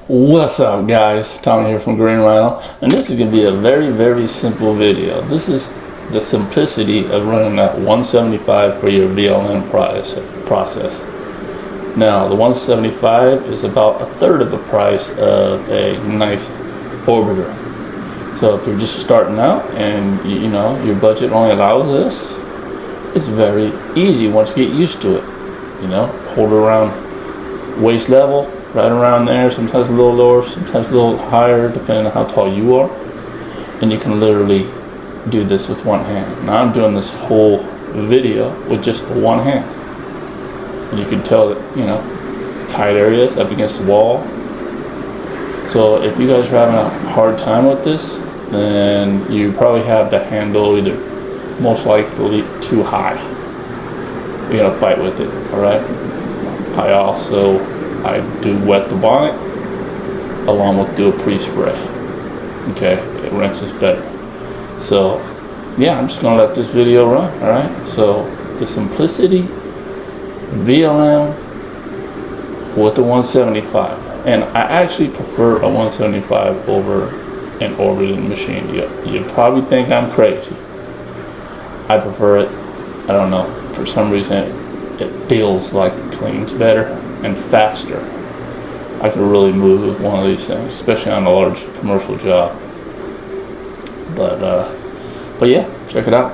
What's up, guys? Tommy here from Green Rhino, and this is going to be a very simple video. This is the simplicity of running that 175 for your VLM process. Now, the 175 is about a third of the price of a nice orbiter. So if you're just starting out and you know your budget only allows this, it's very easy once you get used to it. You know, hold it around waist level, right around there, sometimes a little lower, sometimes a little higher, depending on how tall you are. And you can literally do this with one hand. Now I'm doing this whole video with just one hand. And you can tell that, you know, tight areas up against the wall. So if you guys are having a hard time with this, then you probably have the handle either most likely too high. You're gonna fight with it, all right? I do wet the bonnet along with do a pre-spray. Okay, it rinses better. So yeah, I'm just gonna let this video run. All right, so the simplicity VLM with the 175, and I actually prefer a 175 over an orbiting machine. You probably think I'm crazy. I prefer it. I don't know, for some reason it feels like it cleans better and faster. I could really move with one of these things, especially on a large commercial job. But yeah, check it out.